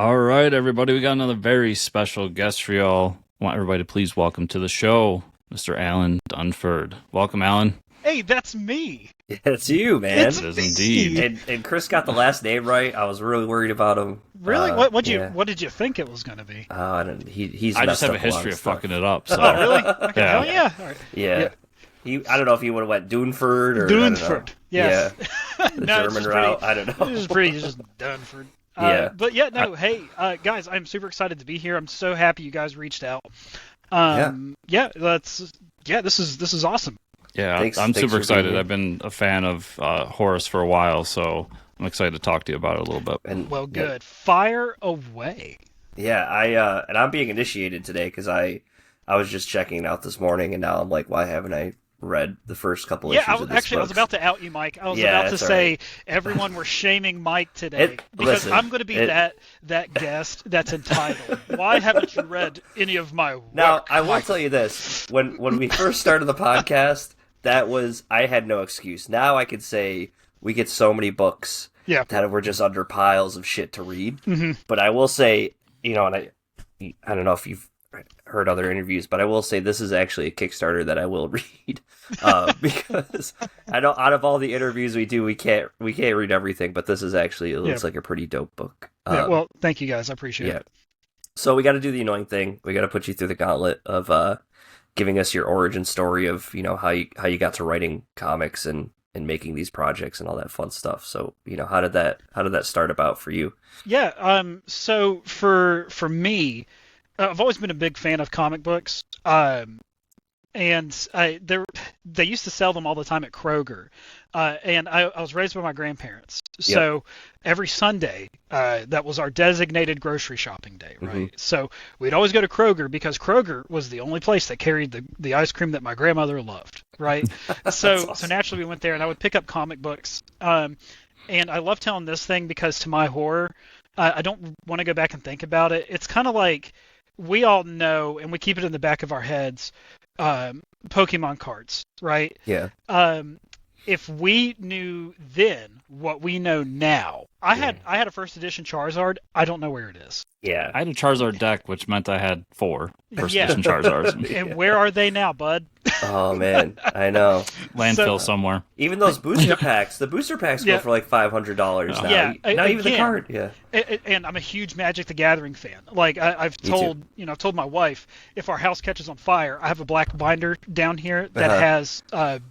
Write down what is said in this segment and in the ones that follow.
All right, everybody, we got another very special guest for y'all. I want everybody to please welcome to the show, Mr. Alan Dunford. Welcome, Alan. Hey, that's me. Yeah, it's you, man. It is indeed. And Chris got the last name right. I was really worried about him. Really? What did you think it was going to be? I don't. He's. I just messed have a up history lot of fucking it up. So. Oh, really? Okay. Yeah. Oh, yeah. All right. Yeah. I don't know if he would have went Dunford or Dunford. Yes. Yeah. The German route. I don't know. It was pretty just Dunford. Yeah. But yeah, no. Hey, guys, I'm super excited to be here. I'm so happy you guys reached out. Yeah. This is awesome. Yeah, Thanks I'm super for excited. being here. I've been a fan of Horus for a while, so I'm excited to talk to you about it a little bit. And, Well, good. Fire away. Yeah. And I'm being initiated today because I was just checking it out this morning, and now I'm like, why haven't I read the first couple issues of this I was about to out you, Mike. I was about to say everyone we're shaming Mike today because I'm going to be that guest that's entitled. Why haven't you read any of my work? Now, I will tell you this. When we first started the podcast, I had no excuse. Now I could say we get so many books that we're just under piles of shit to read. Mm-hmm. But I will say, and I don't know if you've heard other interviews, but I will say this is actually a Kickstarter that I will read because I know out of all the interviews we do, we can't read everything, but this is actually, it looks like a pretty dope book. Well, thank you guys. I appreciate it. So we got to do the annoying thing. We got to put you through the gauntlet of giving us your origin story of how you got to writing comics and making these projects and all that fun stuff. So how did that start about for you? Yeah. So for me, I've always been a big fan of comic books. And they used to sell them all the time at Kroger. And I was raised by my grandparents. So every Sunday, that was our designated grocery shopping day, right? Mm-hmm. So we'd always go to Kroger because Kroger was the only place that carried the ice cream that my grandmother loved, right? So awesome. naturally we went there and I would pick up comic books. And I love telling this thing because to my horror, I don't want to go back and think about it. It's kind of like we all know, and we keep it in the back of our heads, Pokemon cards, right? Yeah. If we knew then what we know now, I had a first edition Charizard. I don't know where it is. Yeah. I had a Charizard deck, which meant I had 4 first edition Charizards. And where are they now, bud? Oh man, I know. Landfill somewhere. Even those booster packs, the booster packs go for like $500 now. Yeah, Not even the card. Yeah. And I'm a huge Magic the Gathering fan. Like I've told my wife, if our house catches on fire, I have a black binder down here that has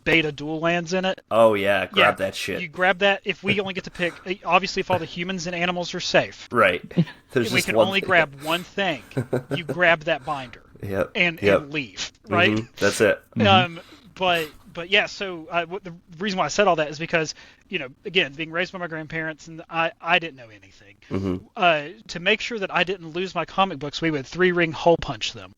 beta dual lands in it. Oh yeah, grab that shit. You grab that. If we only get to pick, obviously, if all the humans and animals are safe, Right. There's we just can one only thing. grab one thing. You grab that binder and leave, right? Mm-hmm. That's it. But yeah, so the reason why I said all that is because, again, being raised by my grandparents, and I didn't know anything. Mm-hmm. To make sure that I didn't lose my comic books, we would 3-ring hole punch them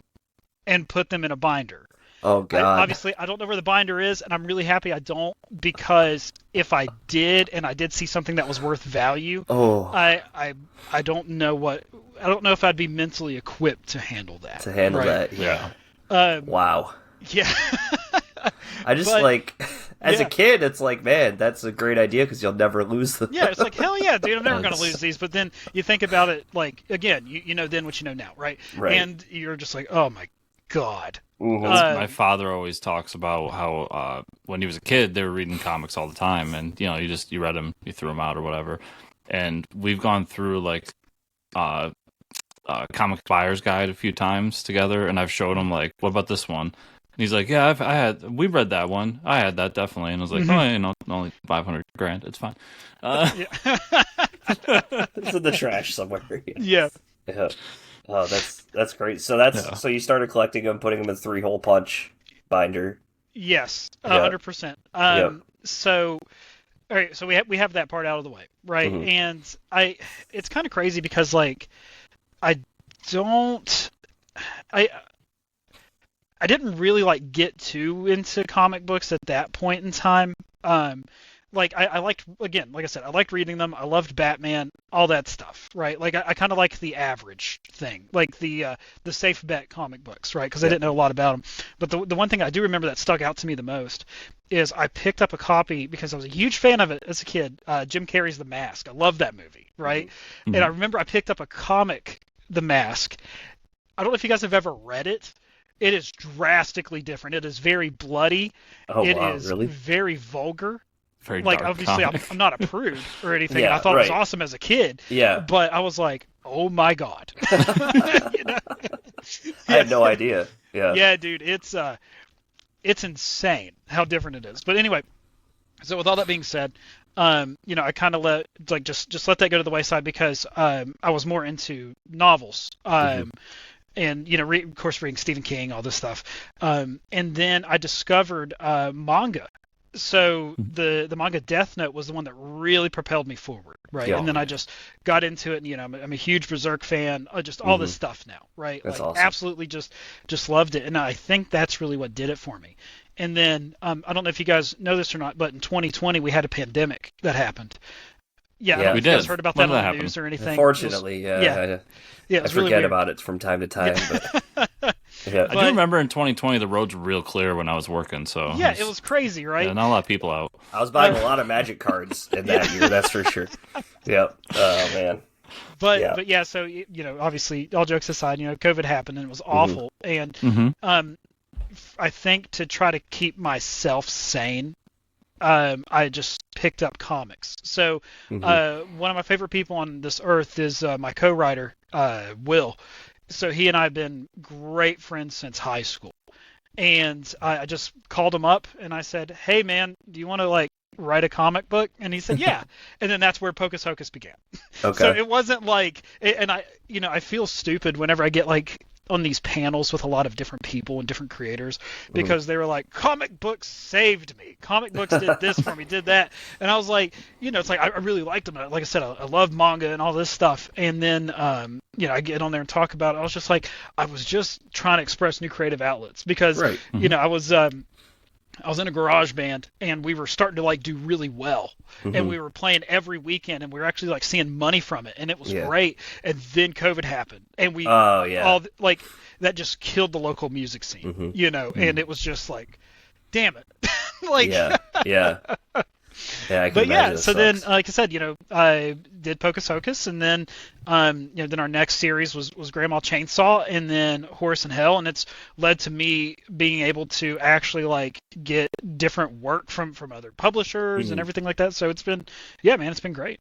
and put them in a binder. Oh God. Obviously, I don't know where the binder is, and I'm really happy I don't, because if I did, and I did see something that was worth value, I don't know if I'd be mentally equipped to handle that. To handle that, yeah. Wow. Yeah. I just as a kid, it's like, man, that's a great idea because you'll never lose them. Yeah, it's like, hell yeah, dude, I'm never going to lose these. But then you think about it, like, again, you know then what you know now, right? Right. And you're just like, oh my God. Mm-hmm. My father always talks about how when he was a kid, they were reading comics all the time, and you read them, you threw them out or whatever. And we've gone through like comic buyer's guide a few times together, and I've showed him like, what about this one? And he's like, yeah, we read that one. I had that definitely, and I was like, only $500,000, it's fine. It's in the trash somewhere. Yeah. Yeah. Oh, that's great. So so you started collecting them, putting them in 3-hole punch binder. Yes, 100%. So, all right, so we have that part out of the way, right? Mm-hmm. And it's kind of crazy because like I didn't really like get too into comic books at that point in time. Like I liked, again, like I said, I liked reading them. I loved Batman, all that stuff, right? Like I kind of like the average thing, like the safe bet comic books, right? Because I didn't know a lot about them. But the one thing I do remember that stuck out to me the most is I picked up a copy because I was a huge fan of it as a kid. Jim Carrey's The Mask. I love that movie, right? Mm-hmm. And I remember I picked up a comic, The Mask. I don't know if you guys have ever read it. It is drastically different. It is very bloody. Oh, It wow, is really? very vulgar. Very Like, dark obviously, comic. I'm not a prude or anything. Yeah, And I thought it was right. awesome as a kid. Yeah. But I was like, oh my God. You know? I had no idea. Yeah. Yeah, dude, it's insane how different it is. But anyway, so with all that being said, I kind of just let that go to the wayside because I was more into novels. And of course, reading Stephen King, all this stuff. And then I discovered manga. So the manga Death Note was the one that really propelled me forward, right? Yeah. And then I just got into it, and I'm a huge Berserk fan, just all this stuff now, right? That's like awesome. absolutely just loved it, and I think that's really what did it for me. And then I don't know if you guys know this or not, but in 2020 we had a pandemic that happened. Yeah, I don't know we if you guys did. heard about When that did on that the news happen? or anything. Unfortunately, yeah, it I was really forget weird. about it from time to time, but yeah. I do remember in 2020 the roads were real clear when I was working, so Yeah, it was crazy, right? yeah, not a lot of people out. I was buying a lot of Magic cards in that year, that's for sure. Yep. Oh man. But yeah, so obviously, all jokes aside, COVID happened and it was awful, and I think to try to keep myself sane, I just picked up comics. So one of my favorite people on this earth is my co-writer, Will. So he and I have been great friends since high school. And I just called him up and I said, hey, man, do you want to write a comic book? And he said, yeah. And then that's where Pocus Hocus began. Okay. So it wasn't and I feel stupid whenever I get on these panels with a lot of different people and different creators because they were like, comic books saved me. Comic books did this for me, did that. And I was like, it's like, I really liked them. Like I said, I love manga and all this stuff. And then, I get on there and talk about it. I was just like, I was just trying to express new creative outlets because, I was in a garage band and we were starting to do really well and we were playing every weekend and we were actually seeing money from it and it was great. And then COVID happened and we that just killed the local music scene, and it was just damn it. Yeah. Yeah, I can but yeah, imagine so then, like I said, I did Pocus Hocus, and then, then our next series was Grandma Chainsaw, and then Horus and Hell, and it's led to me being able to actually get different work from other publishers and everything like that. So it's been, it's been great.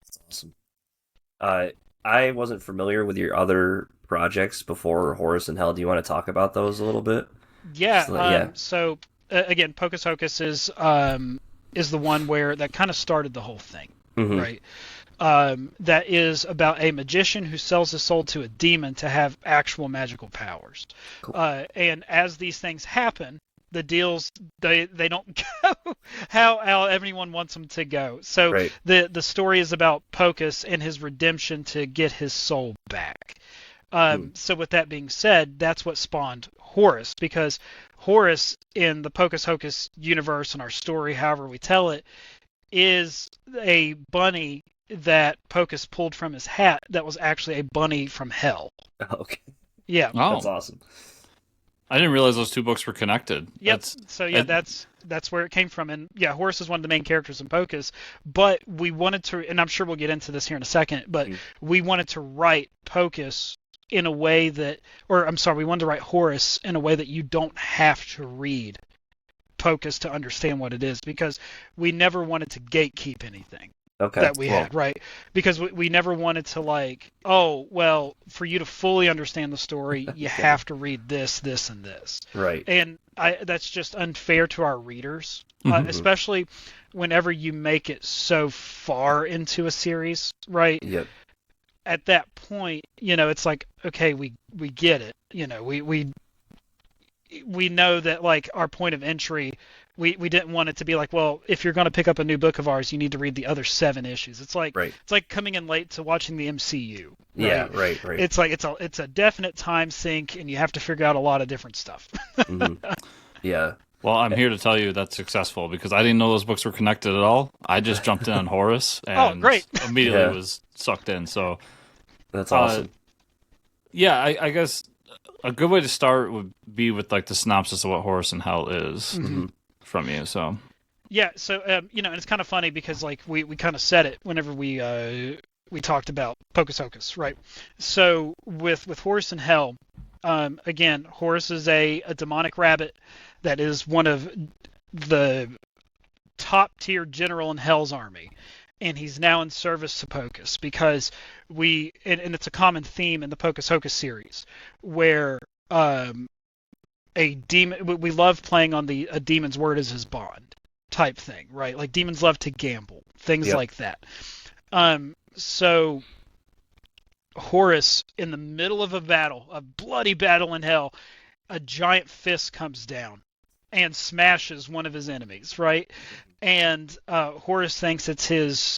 That's awesome. I wasn't familiar with your other projects before Horus and Hell. Do you want to talk about those a little bit? Yeah. So again, Pocus Hocus is the one where that kind of started the whole thing, right? That is about a magician who sells his soul to a demon to have actual magical powers. Cool. And as these things happen, the deals they don't go how everyone wants them to go. So the story is about Pocus and his redemption to get his soul back. So with that being said, that's what spawned Horus, because Horus in the Pocus Hocus universe and our story, however we tell it, is a bunny that Pocus pulled from his hat that was actually a bunny from hell. Okay. Yeah. Oh. That's awesome. I didn't realize those two books were connected. Yep. That's where it came from. And yeah, Horus is one of the main characters in Pocus, but we wanted to, and I'm sure we'll get into this here in a second, but we wanted to write Pocus in a way that, we wanted to write Horus in a way that you don't have to read Pocus to understand what it is, because we never wanted to gatekeep anything that we had, right? Because we never wanted to for you to fully understand the story, you have to read this, this, and this. Right. And that's just unfair to our readers, especially whenever you make it so far into a series, right? Yep. At that point, it's like, okay, we get it. We know that our point of entry, we didn't want it to be if you're going to pick up a new book of ours, you need to read the other 7 issues. It's it's like coming in late to watching the MCU. Right? Yeah, right. It's it's a definite time sink, and you have to figure out a lot of different stuff. Yeah. Well, I'm here to tell you that's successful, because I didn't know those books were connected at all. I just jumped in on Horus and great. immediately was sucked in. So that's awesome. I guess a good way to start would be with the synopsis of what Horus and Hell is. from you. So Yeah, so and it's kind of funny because like we kind of said it whenever we talked about Pocus Hocus, right? So with Horus in Hell, again, Horus is a demonic rabbit that is one of the top tier general in Hell's army, and he's now in service to Pocus because and it's a common theme in the Pocus Hocus series where a demon, we love playing on a demon's word as his bond type thing, right? Like demons love to gamble, things like that. So Horus, in the middle of a bloody battle in hell, a giant fist comes down and smashes one of his enemies, right? And Horus thinks it's his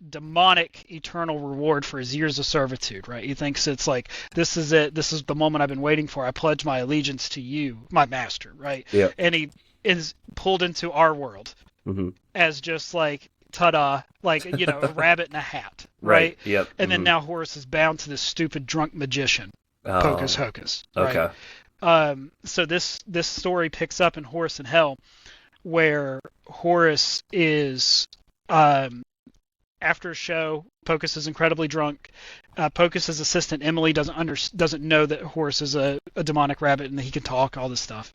demonic eternal reward for his years of servitude, right? He thinks it's like, this is it. This is the moment I've been waiting for. I pledge my allegiance to you, my master, right? Yeah. And he is pulled into our world as just like, ta-da, like, a rabbit in a hat, right? Yep. And then now Horus is bound to this stupid drunk magician, Pocus Hocus. Right? Okay. So this story picks up in Horus in Hell, where Horus is after a show. Pocus is incredibly drunk. Pocus's assistant Emily doesn't know that Horus is a demonic rabbit and that he can talk, all this stuff.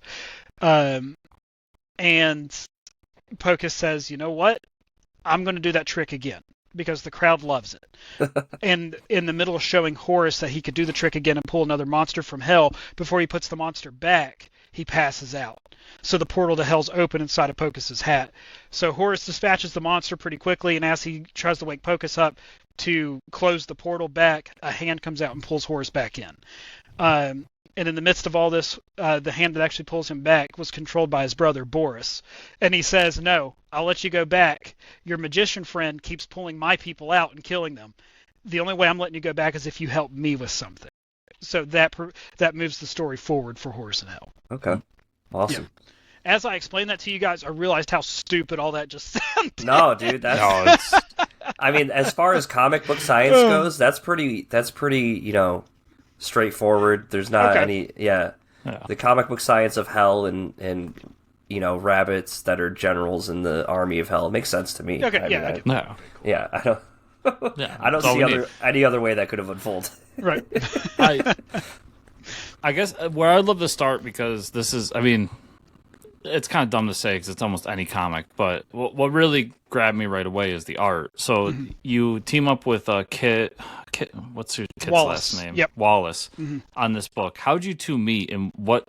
And Pocus says, you know what? I'm going to do that trick again because the crowd loves it. And in the middle of showing Horus that he could do the trick again and pull another monster from hell, before he puts the monster back, he passes out. So the portal to hell's open inside of Pocus's hat. So Horus dispatches the monster pretty quickly, and as he tries to wake Pocus up to close the portal back, a hand comes out and pulls Horus back in. And in the midst of all this, the hand that actually pulls him back was controlled by his brother, Boris. And he says, no, I'll let you go back. Your magician friend keeps pulling my people out and killing them. The only way I'm letting you go back is if you help me with something. So that moves the story forward for Horus in Hell. Okay. Awesome. Yeah. As I explained that to you guys, I realized how stupid all that just sounded. No, dude, that's... I mean, as far as comic book science goes, that's pretty, straightforward. There's not any the comic book science of hell and rabbits that are generals in the army of hell. It makes sense to me. Okay, I don't I don't see any other way that could have unfolded. Right. I guess where I'd love to start, because this is, I mean, it's kind of dumb to say because it's almost any comic, but what really grabbed me right away is the art. So you team up with Kit, what's your Kit's Wallace. last name? Yep. Wallace, on this book. How'd you two meet, and what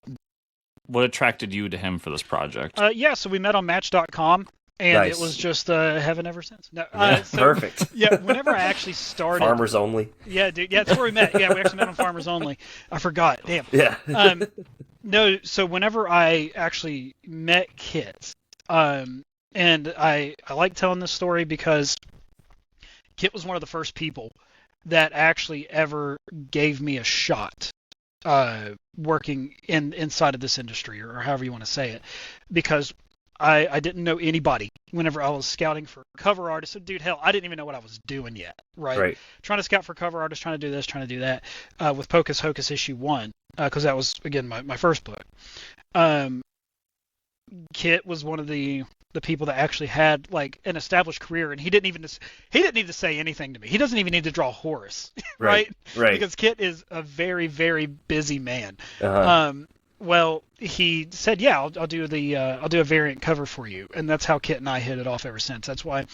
attracted you to him for this project? So we met on Match.com, and Nice. it was just heaven ever since. No, Perfect. Yeah, whenever I actually started... Farmers Only. Yeah, dude. Yeah, that's where we met. Yeah, we actually met on Farmers Only. I forgot. Damn. Yeah. No, so whenever I actually met Kit, and I like telling this story because Kit was one of the first people that actually ever gave me a shot working inside of this industry, or however you want to say it, because I didn't know anybody whenever I was scouting for cover artists. So, dude, hell, I didn't even know what I was doing yet, right? Trying to scout for cover artists, trying to do this, trying to do that, with Pocus Hocus issue 1, because that was, again, my first book. Kit was one of the people that actually had like an established career, and he didn't need to say anything to me. He doesn't even need to draw Horus, right? Because Kit is a very, very busy man. Well, he said, "Yeah, I'll do a variant cover for you," and that's how Kit and I hit it off ever since. That's why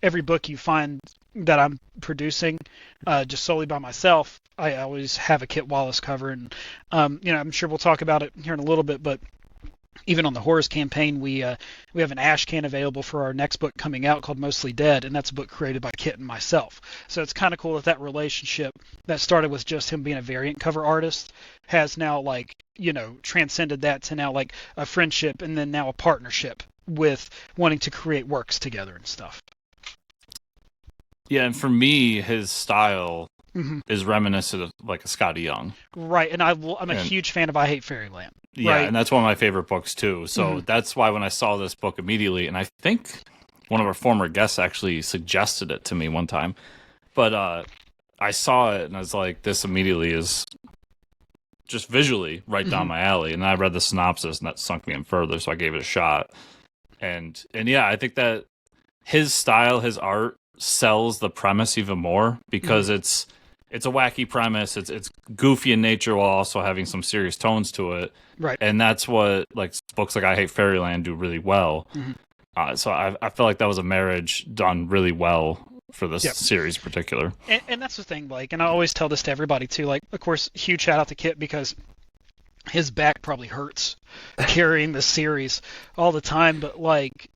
every book you find that I'm producing, just solely by myself, I always have a Kit Wallace cover, and I'm sure we'll talk about it here in a little bit, but even on the Horus campaign, we have an ash can available for our next book coming out called Mostly Dead, and that's a book created by Kit and myself. So it's kind of cool that relationship that started with just him being a variant cover artist has now, like, transcended that to now like a friendship, and then now a partnership with wanting to create works together and stuff. Yeah, and for me, his style is reminiscent of like a Scotty Young. Right, and I'm a huge fan of I Hate Fairyland. Yeah, right? And that's one of my favorite books too. So that's why when I saw this book immediately, and I think one of our former guests actually suggested it to me one time, but I saw it and I was like, this immediately is just visually right down my alley. And I read the synopsis, and that sunk me in further, so I gave it a shot. And yeah, I think that his style, his art sells the premise even more because it's a wacky premise. It's goofy in nature while also having some serious tones to it. Right. And that's what like books like I Hate Fairyland do really well. So I feel like that was a marriage done really well for this series in particular. And that's the thing, like, and I always tell this to everybody too, like, of course, huge shout out to Kit because his back probably hurts carrying the series all the time, but like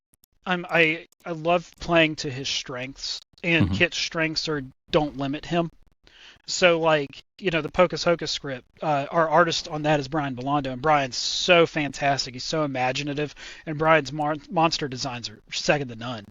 I love playing to his strengths, and Kit's strengths don't limit him. So like, you know, the Pocus Hocus script, our artist on that is Brian Bellondo, and Brian's so fantastic. He's so imaginative, and Brian's monster designs are second to none.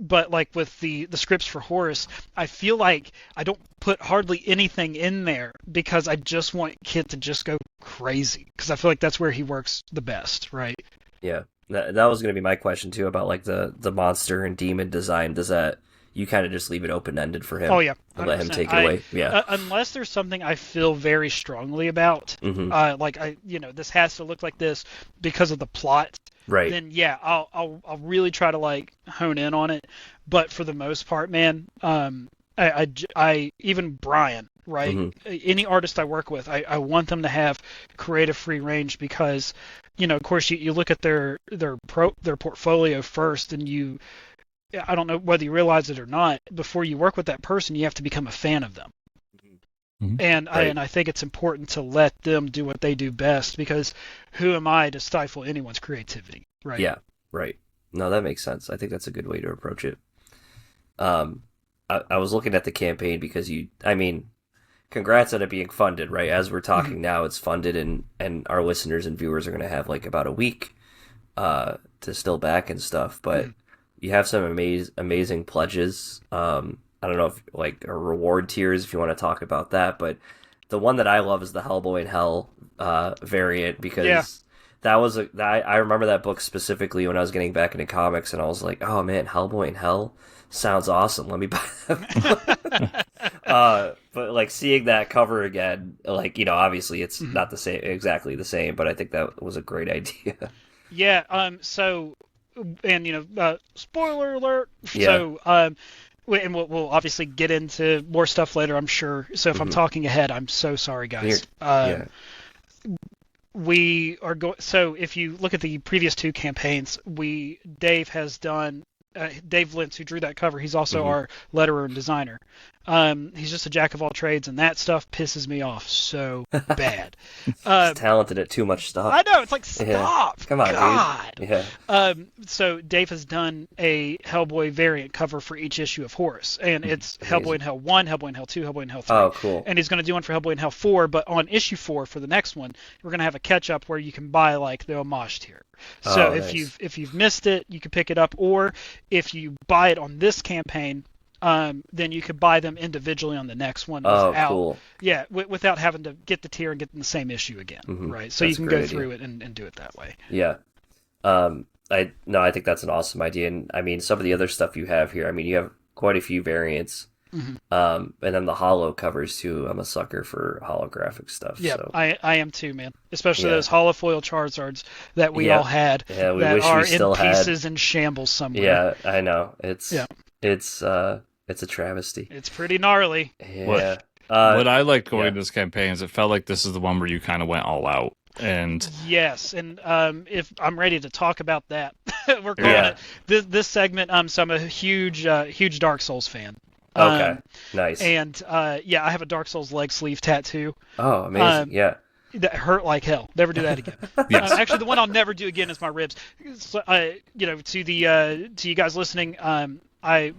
But like with the scripts for Horus, I feel like I don't put hardly anything in there because I just want Kit to just go crazy, because I feel like that's where he works the best, right? Yeah, that was going to be my question too about like the monster and demon design. Does that, you kind of just leave it open-ended for him? Oh yeah, and let him take it away. Yeah, unless there's something I feel very strongly about, like this has to look like this because of the plot. Right. Then yeah, I'll really try to like hone in on it. But for the most part, man, I even Brian, right? Any artist I work with, I want them to have creative free range because, of course, you look at their portfolio first, and I don't know whether you realize it or not, before you work with that person, you have to become a fan of them. And I think it's important to let them do what they do best, because who am I to stifle anyone's creativity, right? Yeah, right. No, that makes sense. I think that's a good way to approach it. I was looking at the campaign because congrats on it being funded, right? As we're talking now, it's funded, and our listeners and viewers are going to have like about a week to still back and stuff. But you have some amazing pledges. I don't know if like or reward tiers if you want to talk about that, but the one that I love is the Hellboy in Hell variant, because that was I remember that book specifically when I was getting back into comics, and I was like, oh man, Hellboy in Hell sounds awesome. Let me buy that. But like seeing that cover again, like, obviously it's not exactly the same, but I think that was a great idea. Yeah. So, and spoiler alert. Yeah. So, and we'll obviously get into more stuff later, I'm sure. So if I'm talking ahead, I'm so sorry, guys. We are going. So if you look at the previous two campaigns, Dave has done. Dave Lentz, who drew that cover, he's also our letterer and designer. He's just a jack of all trades, and that stuff pisses me off so bad. He's talented at too much stuff. I know, it's like, stop! Come on, God! Dude. Yeah. So Dave has done a Hellboy variant cover for each issue of Horus, and it's Hellboy in Hell 1, Hellboy in Hell 2, Hellboy in Hell 3. Oh, cool. And he's going to do one for Hellboy in Hell 4, but on issue 4 for the next one, we're going to have a catch-up where you can buy like the homage tier. So if you've missed it, you can pick it up, or if you buy it on this campaign, then you could buy them individually on the next one. Cool. Yeah, without having to get the tier and get in the same issue again, right? So That's you can go through it and do it that way. Yeah. I think that's an awesome idea, and some of the other stuff you have here. You have quite a few variants. And then the holo covers too. I'm a sucker for holographic stuff. Yeah, so. I am too, man. Especially those holofoil Charizards that we all had. Yeah, we that wish are we still in pieces and shambles somewhere. Yeah, I know. It's a travesty. It's pretty gnarly. Yeah. What I liked going to this campaign is it felt like this is the one where you kind of went all out. And yes, and if I'm ready to talk about that, we're calling it this segment. So I'm a huge Dark Souls fan. Okay, nice. And I have a Dark Souls leg sleeve tattoo. Oh, amazing! That hurt like hell. Never do that again. Yes. Actually, the one I'll never do again is my ribs. So, to you guys listening,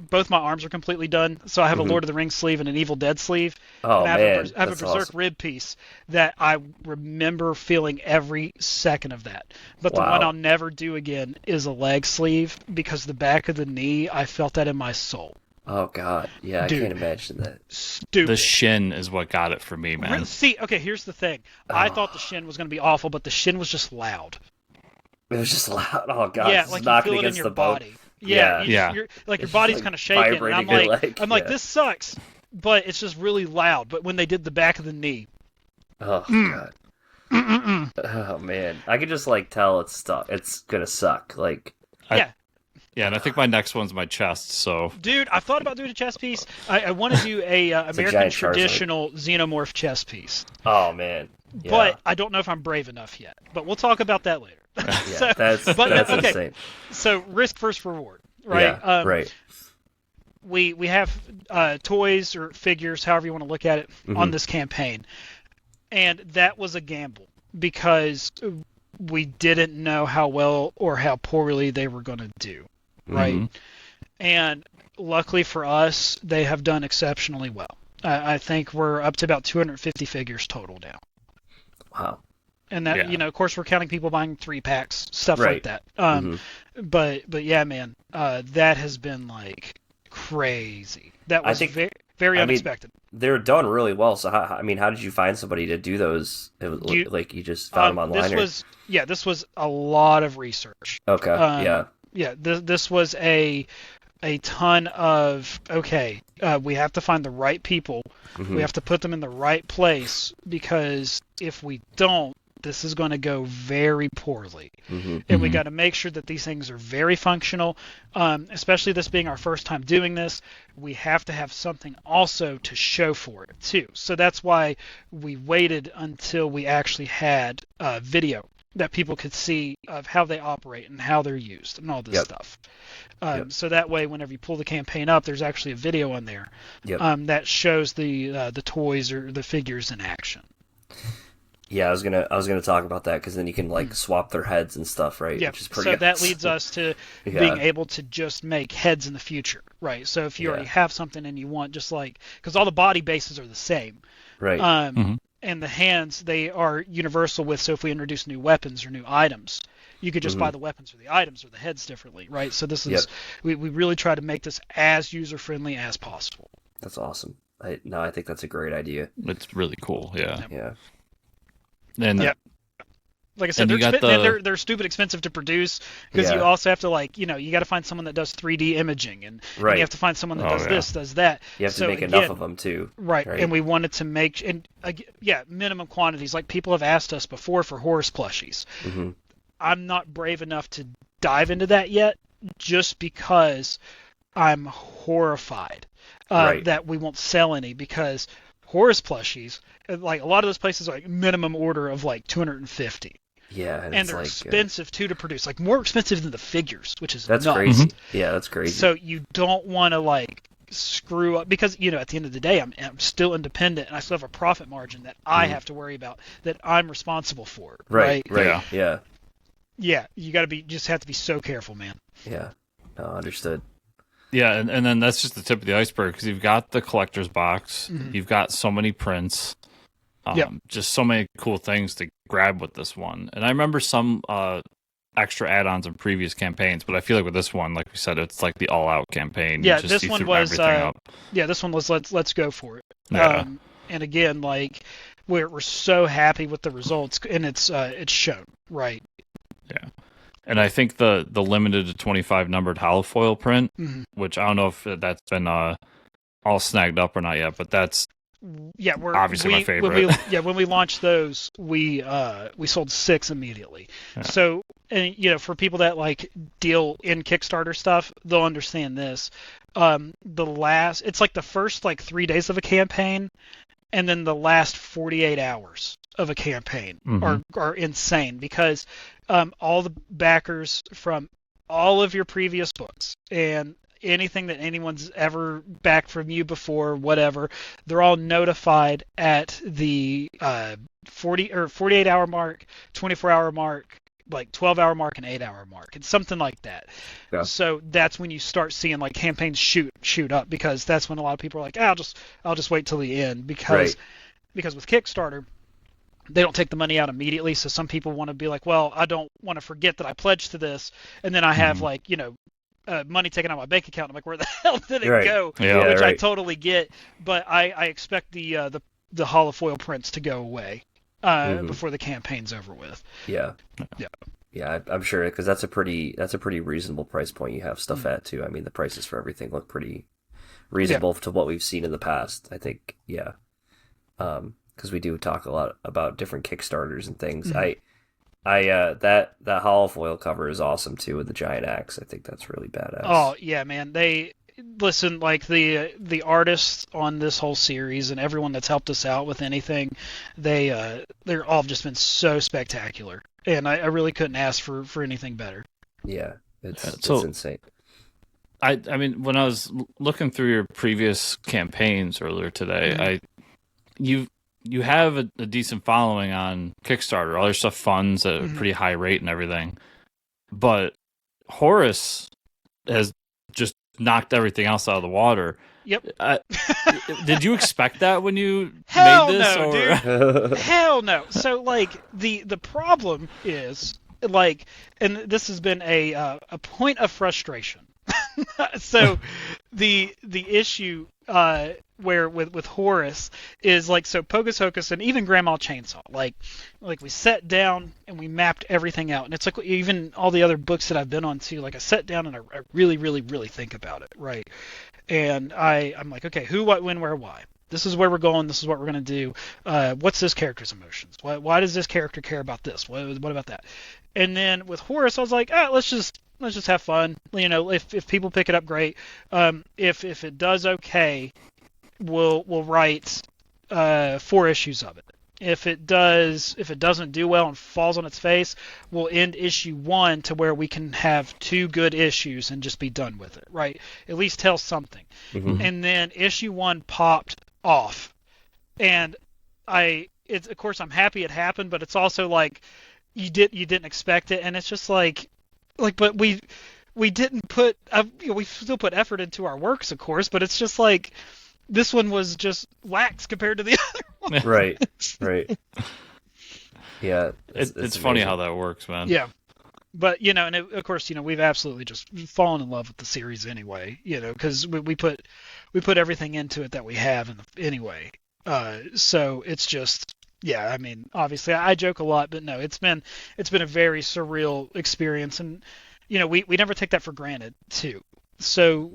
both my arms are completely done. So I have a Lord of the Rings sleeve and an Evil Dead sleeve. Oh, and I have a Berserk awesome. rib piece that I remember feeling every second of that. But the one I'll never do again is a leg sleeve, because the back of the knee, I felt that in my soul. Oh God, yeah, dude, I can't imagine that. Stupid. The shin is what got it for me, man. See, okay, here's the thing. I thought the shin was going to be awful, but the shin was just loud. It was just loud. Oh God, yeah, like you feel it in your body. Yeah. Your body's like kind of shaking. And I'm like, this sucks, but it's just really loud. But when they did the back of the knee, Oh god. Mm-mm-mm. Oh man, I can just like tell it's stuck. It's gonna suck. Like, Yeah. Yeah, and I think my next one's my chest. So Dude, I've thought about doing a chess piece. I want to do a it's a American giant Charizard. traditional xenomorph chess piece, Oh man, yeah, but I don't know if I'm brave enough yet. But we'll talk about that later. yeah, that's okay. insane. So risk versus reward, right? Yeah, right. We have toys or figures, however you want to look at it, on this campaign, and that was a gamble because we didn't know how well or how poorly they were going to do, right? Mhm. And luckily for us, they have done exceptionally well. I think we're up to about 250 figures total now. Wow. And that, Yeah. of course, we're counting people buying 3-packs, stuff Right. like that. But yeah, man, that has been like crazy. That I was think- very I mean, unexpected. They're done really well. So how did you find somebody to do those? It was like you just found them online. This was a lot of research. Okay. Yeah. Yeah, this was a ton of we have to find the right people. Mhm. We have to put them in the right place because if we don't, this is going to go very poorly. Mhm. And we got to make sure that these things are very functional, especially this being our first time doing this. We have to have something also to show for it too. So that's why we waited until we actually had video that people could see of how they operate and how they're used and all this Yep. stuff. Yep. So that way, whenever you pull the campaign up, there's actually a video on there Yep. that shows the toys or the figures in action. Yeah, I was gonna talk about that because then you can like swap their heads and stuff, right? Yeah, Which is pretty so that awesome. leads us to Yeah. being able to just make heads in the future, right? So if you already have something and you want just like, because all the body bases are the same, Right. and the hands, they are universal with, so if we introduce new weapons or new items, you could just buy the weapons or the items or the heads differently, right? So this is, we really try to make this as user-friendly as possible. That's awesome. I think that's a great idea. it's really cool. Yeah. Yeah. And Yep. Like I said, And they're, you got they're stupid expensive to produce because Yeah. you also have to you got to find someone that does 3D imaging and Right. you have to find someone that Oh, does yeah. this, does that. You have to So make again, enough of them too. Right. Right. And we wanted to make minimum quantities. Like people have asked us before for Horus plushies. Mm-hmm. I'm not brave enough to dive into that yet, just because I'm horrified Right. that we won't sell any because Horus plushies, like a lot of those places are like minimum order of like 250. Yeah, And it's they're like expensive too to produce, like more expensive than the figures, which is that's nuts. crazy. Yeah, that's crazy. So you don't want to like screw up because at the end of the day, I'm still independent and I still have a profit margin that I have to worry about, that I'm responsible for. right. Yeah. Yeah. Yeah, you got to just have to be so careful, man. Yeah. No, understood. yeah, and then that's just the tip of the iceberg because you've got the collector's box, you've got so many prints, Yep. just so many cool things to grab with this one. And I remember some extra add-ons in previous campaigns, but I feel like with this one, like we said, it's like the all-out campaign. Yeah, Just this you one threw was everything up. this one was let's go for it. Yeah. And again, like we're so happy with the results, and it's shown, right? Yeah. And I think the limited to 25 numbered holofoil print, Mhm. which I don't know if that's been all snagged up or not yet, but that's Yeah, Obviously my favorite. When we launched those, we sold 6 immediately. Yeah. So, and for people that like deal in Kickstarter stuff, they'll understand this. It's like the first like 3 days of a campaign, and then the last 48 hours of a campaign are insane because all the backers from all of your previous books and anything that anyone's ever backed from you before, whatever, they're all notified at the 48 hour mark, 24 hour mark, like 12-hour mark and 8-hour mark. It's something like that. Yeah. So that's when you start seeing like campaigns shoot up, because that's when a lot of people are like, I'll just wait till the end, because with Kickstarter, they don't take the money out immediately. So some people want to be like, well, I don't want to forget that I pledged to this, and then I have money taken out of my bank account. I'm like, where the hell did it go? Yeah. Which I totally get, but I expect the holofoil prints to go away before the campaign's over with. Yeah. I'm sure, because that's a pretty reasonable price point you have stuff at too. I mean, the prices for everything look pretty reasonable to what we've seen in the past. I think, yeah. because we do talk a lot about different Kickstarters and things. Mhm. That holofoil cover is awesome too with the giant axe. I think that's really badass. Oh yeah, man. They listen, like the artists on this whole series and everyone that's helped us out with anything, they're all just been so spectacular, and I really couldn't ask for anything better. Yeah, it's So- insane. I mean, when I was looking through your previous campaigns earlier today, you have a decent following on Kickstarter. All your stuff funds at a pretty high rate and everything. But Horus has just knocked everything else out of the water. Yep. Did you expect that when you Hell made this? no, or... dude. Hell no. So like the problem is like, and this has been a point of frustration. So the issue where with Horus is like, so Pocus Hocus and even Grandma Chainsaw, like we sat down and we mapped everything out, and it's like even all the other books that I've been on too, like I sat down and I really think about it, right? And I'm like, okay, who, what, when, where, why? This is where we're going. This is what we're going to do. What's this character's emotions? Why does this character care about this? What about that? And then with Horus, I was like, let's just have fun. You know, if people pick it up, great. If it does okay, we'll write 4 issues of it. If it doesn't do well and falls on its face, we'll end issue 1 to where we can have 2 good issues and just be done with it, right? At least tell something. Mhm. And then issue 1 popped off, and of course I'm happy it happened, but it's also like you didn't expect it, and it's just like but we didn't put we still put effort into our works, of course, but it's just like this one was just wax compared to the other one. Right. Yeah, It's funny how that works, man. Yeah. But, you know, and of course, you know, we've absolutely just fallen in love with the series anyway, you know, because we put everything into it that we have anyway. So it's just, yeah, I mean, obviously I joke a lot, but no, it's been a very surreal experience, and you know, we never take that for granted too. So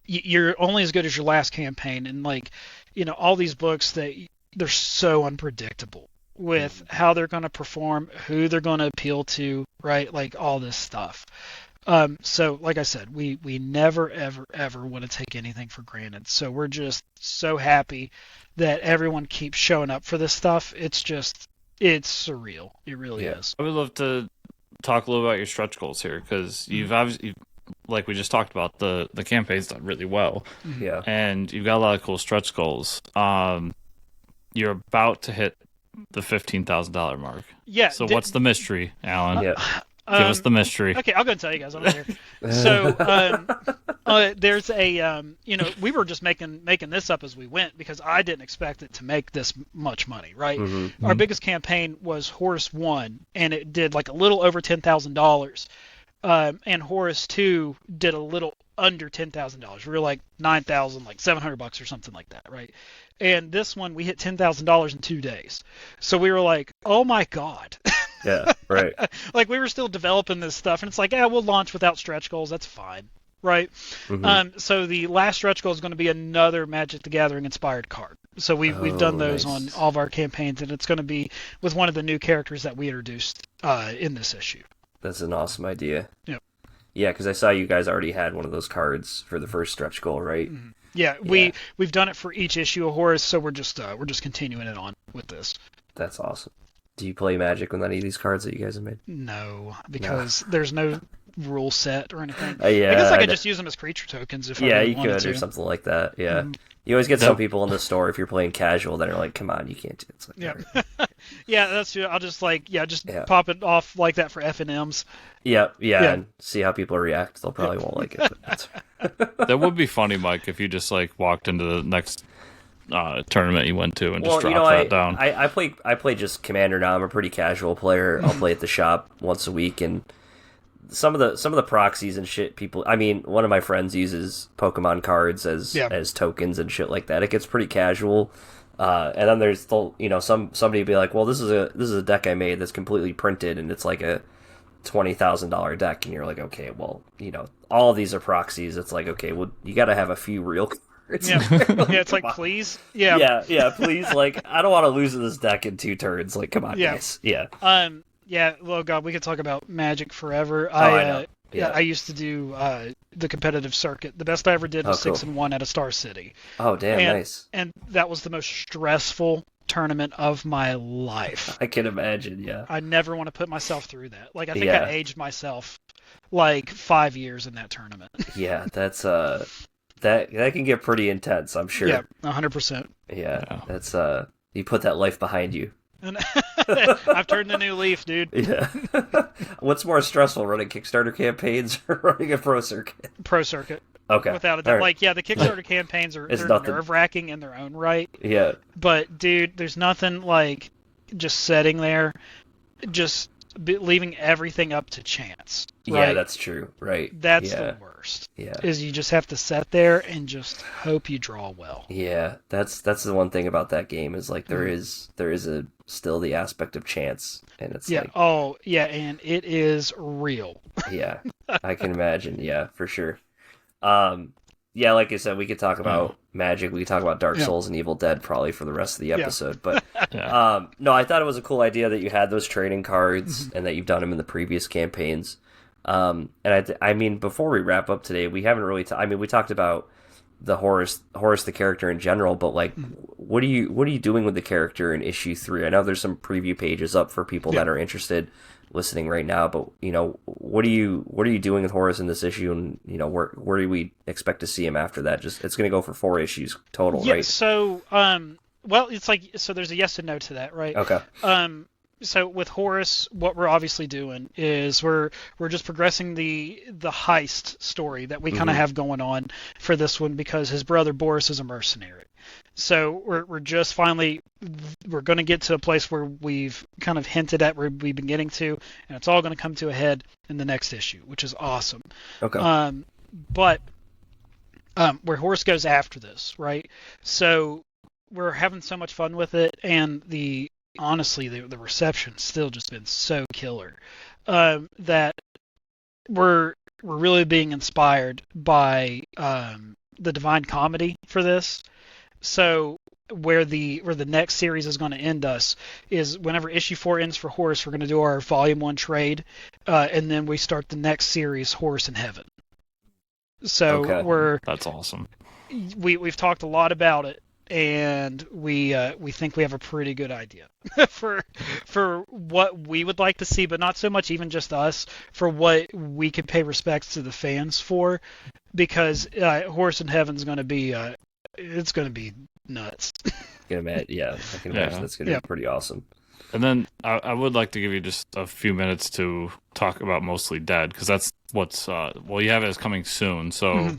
you're only as good as your last campaign, and like, you know, all these books they're so unpredictable with how they're going to perform, who they're going to appeal to, right? Like all this stuff. So like I said, we never ever want to take anything for granted. So we're just so happy that everyone keeps showing up for this stuff. It's surreal. It really is. I would love to talk a little about your stretch goals here, because you've obviously, like we just talked about, the campaign's done really well. Yeah. And you've got a lot of cool stretch goals. You're about to hit the $15,000 mark. Yeah. So what's the mystery, Alan? Yeah. Give us the mystery. Okay, I'll go and tell you guys. I'm not here. So there's a, you know, we were just making this up as we went, because I didn't expect it to make this much money, right? Mm-hmm. Our biggest campaign was Horus 1, and it did like a little over $10,000. And Horus 2 did a little under $10,000. We were like $9,000, like $700 or something like that, right? And this one, we hit $10,000 in 2 days. So we were like, oh my God. Yeah, right. Like, we were still developing this stuff, and it's like, we'll launch without stretch goals. That's fine, right? Mm-hmm. So the last stretch goal is going to be another Magic the Gathering inspired card. So we've done those nice. on all of our campaigns, and it's going to be with one of the new characters that we introduced in this issue. That's an awesome idea. Yep. Yeah, because I saw you guys already had one of those cards for the first stretch goal, right? Mm-hmm. Yeah, we've done it for each issue of Horus, so we're just continuing it on with this. That's awesome. Do you play Magic with any of these cards that you guys have made? No, because there's no rule set or anything. Yeah, I guess I could just use them as creature tokens if I really you wanted could, to. or something like that. Yeah, Mhm. you always get some people in the store if you're playing casual that are like, "Come on, you can't do it." It's like, Yeah, all right. yeah, that's true. I'll just pop it off like that for F&Ms. yeah, Yeah. and see how people react. They'll probably won't like it. But that's... That would be funny, Mike, if you just like walked into the next tournament you went to and just dropped that down. I play just Commander now. I'm a pretty casual player. I'll play at the shop once a week, and some of the proxies and shit. People, I mean, one of my friends uses Pokemon cards as tokens and shit like that. It gets pretty casual. And then there's somebody be like, well, this is a deck I made that's completely printed, and it's like a $20,000 deck, and you're like, okay, well, all of these are proxies. It's like, okay, well, you got to have a few real turns. Yeah, Like, yeah. It's like, come on. please, Yeah, please. Like, I don't want to lose this deck in 2 turns. Like, come on, Yeah. guys. Yeah. Yeah. Well, God, we could talk about Magic forever. I know. Yeah. I used to do the competitive circuit. The best I ever did was cool. 6-1 at a Star City. Oh, damn, nice. And that was the most stressful tournament of my life. I can imagine. Yeah. I never want to put myself through that. Like, I think I aged myself like 5 years in that tournament. Yeah, that's that can get pretty intense, I'm sure. Yeah, 100%. Yeah, that's you put that life behind you. And I've turned a new leaf, dude. Yeah. What's more stressful, running Kickstarter campaigns or running a pro circuit? Pro circuit. Okay. Without a doubt. Right. Like, yeah, the Kickstarter campaigns are nerve-wracking in their own right. Yeah. But, dude, there's nothing like just sitting there, just leaving everything up to chance. Right? Yeah, that's true. Right. That's the worst. Yeah. Is you just have to sit there and just hope you draw well. Yeah, that's the one thing about that game is like there is still the aspect of chance, and it's like and it is real. Yeah, I can imagine. Yeah, for sure. Yeah, like I said, we could talk about Magic, we could talk about Dark Souls and Evil Dead probably for the rest of the episode. But no, I thought it was a cool idea that you had those trading cards and that you've done them in the previous campaigns. And I mean, before we wrap up today, we haven't really. We talked about the Horus the character in general, but like, what are you doing with the character in issue 3? I know there's some preview pages up for people that are interested listening right now, but you know, what are you doing with Horus in this issue, and you know, where do we expect to see him after that? Just it's going to go for 4 issues total, right? So well, it's like, so there's a yes and no to that, right? Okay. So with Horus, what we're obviously doing is we're just progressing the heist story that we kind of have going on for this one, because his brother Boris is a mercenary. So we're just finally, we're going to get to a place where we've kind of hinted at where we've been getting to, and it's all going to come to a head in the next issue, which is awesome. Okay. But where Horus goes after this, right? So we're having so much fun with it, and honestly, the reception's still just been so killer, that we're really being inspired by the Divine Comedy for this. So where the next series is going to end us is whenever issue 4 ends for Horus, we're going to do our volume 1 trade, and then we start the next series, Horus in Heaven. So that's awesome. We've talked a lot about it, and we think we have a pretty good idea for what we would like to see, but not so much even just us, for what we could pay respects to the fans for, because Horus in Heaven is going to be it's going to be nuts. I can imagine that's going to be pretty awesome. And then I would like to give you just a few minutes to talk about Mostly Dead, because that's what's you have it as coming soon. So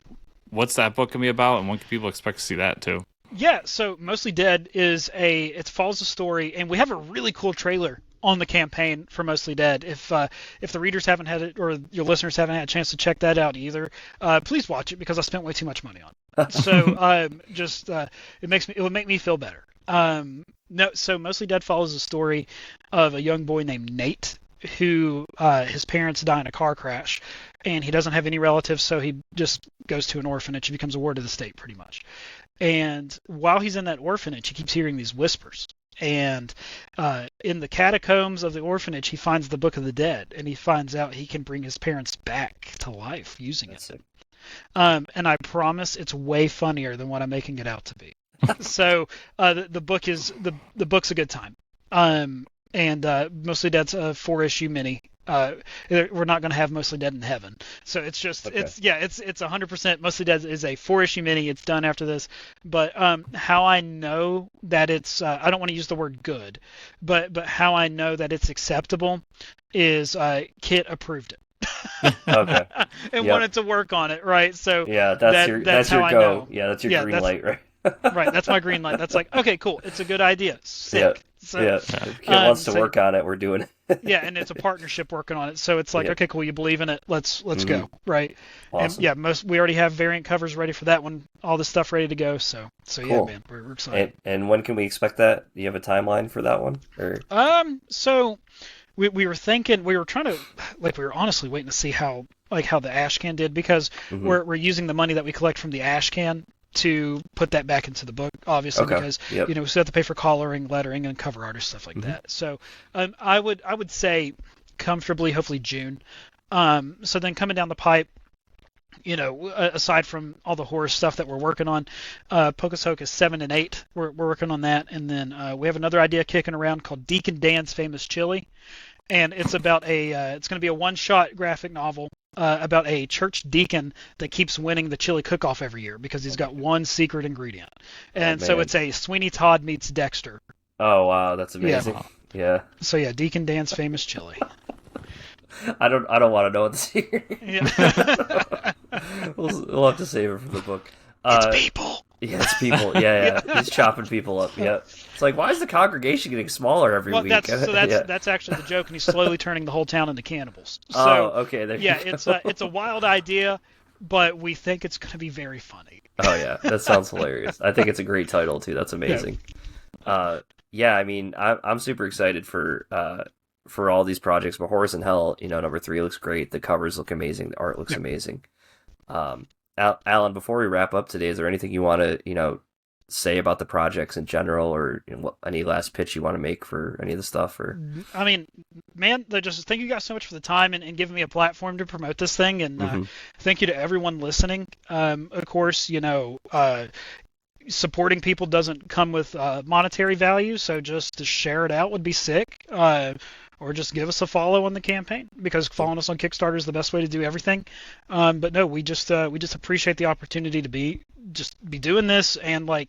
what's that book going to be about, and when can people expect to see that too? Yeah, so Mostly Dead it follows the story, and we have a really cool trailer on the campaign for Mostly Dead. If the readers haven't had it, or your listeners haven't had a chance to check that out either, please watch it, because I spent way too much money on it. So it would make me feel better. So Mostly Dead follows the story of a young boy named Nate, who his parents die in a car crash, and he doesn't have any relatives, so he just goes to an orphanage. He becomes a ward of the state, pretty much. And while he's in that orphanage, he keeps hearing these whispers. And in the catacombs of the orphanage, he finds the Book of the Dead, and he finds out he can bring his parents back to life using it. And I promise it's way funnier than what I'm making it out to be. So the book's a good time. And Mostly Dead's a 4-issue mini. We're not going to have Mostly Dead in Heaven, so it's just it's 100% Mostly Dead is a 4-issue mini. It's done after this. But how I know that it's I don't want to use the word good, but how I know that it's acceptable is Kit approved it. Okay. And wanted to work on it, right? So yeah, that's your go. Know. Yeah, that's your green light, right? Right, that's my green light. That's like, okay, cool. It's a good idea. Sick. Yeah. So, Kit wants to work on it. We're doing it. Yeah, and it's a partnership working on it. So it's like, okay, cool. You believe in it. Let's go. Right. Awesome. And we already have variant covers ready for that one. All the stuff ready to go. So cool. Yeah, man, we're excited. And when can we expect that? Do you have a timeline for that one? Or so we were thinking, we were trying to, like, we were honestly waiting to see how the Ash Can did, because we're using the money that we collect from the Ash Can to put that back into the book, obviously, because Yep. we still have to pay for coloring, lettering, and cover art or stuff like that. So I would say comfortably, hopefully June. So then coming down the pipe, aside from all the Horus stuff that we're working on, Pocus Hocus 7 and 8, we're working on that, and then we have another idea kicking around called Deacon Dan's Famous Chili, and it's about it's going to be a one-shot graphic novel about a church deacon that keeps winning the chili cook-off every year because he's got one secret ingredient, and so it's a Sweeney Todd meets Dexter. Oh wow, that's amazing. Yeah. So yeah, Deacon Dan's Famous Chili. I don't want to know what the secret is. Yeah. We'll have to save it for the book. It's people. Yeah, it's people. Yeah. He's chopping people up. Yeah. It's like, why is the congregation getting smaller every week? That's actually the joke, and he's slowly turning the whole town into cannibals. So, okay. It's a wild idea, but we think it's going to be very funny. Oh yeah, that sounds hilarious. I think it's a great title too. That's amazing. Yeah. I mean, I'm super excited for all these projects. But Horus in Hell, number 3 looks great. The covers look amazing. The art looks amazing. Alan, before we wrap up today, is there anything you want to, say about the projects in general, or any last pitch you want to make for any of the stuff? Or I mean, man, just thank you guys so much for the time and giving me a platform to promote this thing, and thank you to everyone listening. Of course, supporting people doesn't come with monetary value, so just to share it out would be sick. Or just give us a follow on the campaign, because following us on Kickstarter is the best way to do everything. But no, we just appreciate the opportunity to be doing this, and I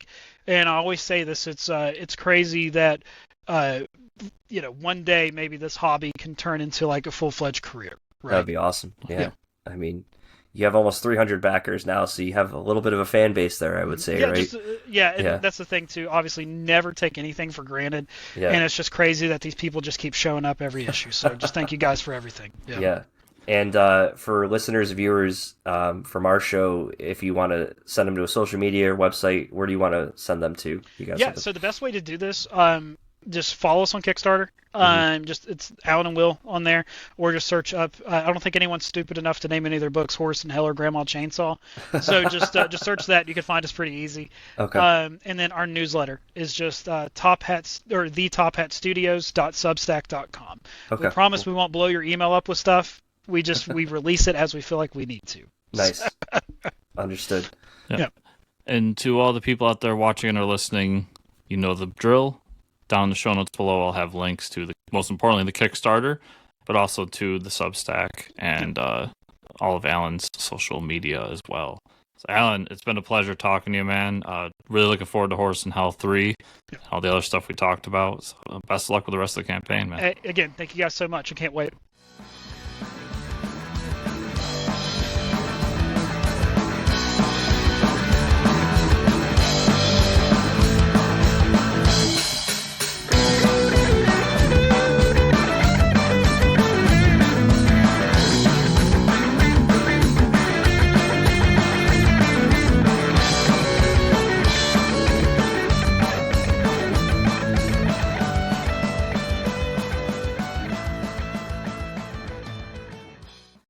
always say this, it's crazy that one day maybe this hobby can turn into like a full-fledged career. Right? That'd be awesome. Yeah. I mean, you have almost 300 backers now, so you have a little bit of a fan base there, I would say, right? And that's the thing too. Obviously, never take anything for granted. Yeah. And it's just crazy that these people just keep showing up every issue. So just thank you guys for everything. Yeah. And for listeners, viewers from our show, if you want to send them to a social media or website, where do you want to send them to? You guys so the best way to do this, just follow us on Kickstarter. It's Alan and Will on there, or just search up. I don't think anyone's stupid enough to name any of their books Horus in Hell or Grandma Chainsaw. So just search that. You can find us pretty easy. Okay. And then our newsletter is just thetophatstudios.substack.com. Okay. We promise we won't blow your email up with stuff. We release it as we feel like we need to. Nice. Understood. Yeah. And to all the people out there watching or listening, you know the drill. Down in the show notes below, I'll have links to most importantly, the Kickstarter, but also to the Substack and all of Alan's social media as well. So, Alan, it's been a pleasure talking to you, man. Really looking forward to Horus in Hell 3, all the other stuff we talked about. So, best of luck with the rest of the campaign, man. Again, thank you guys so much. I can't wait.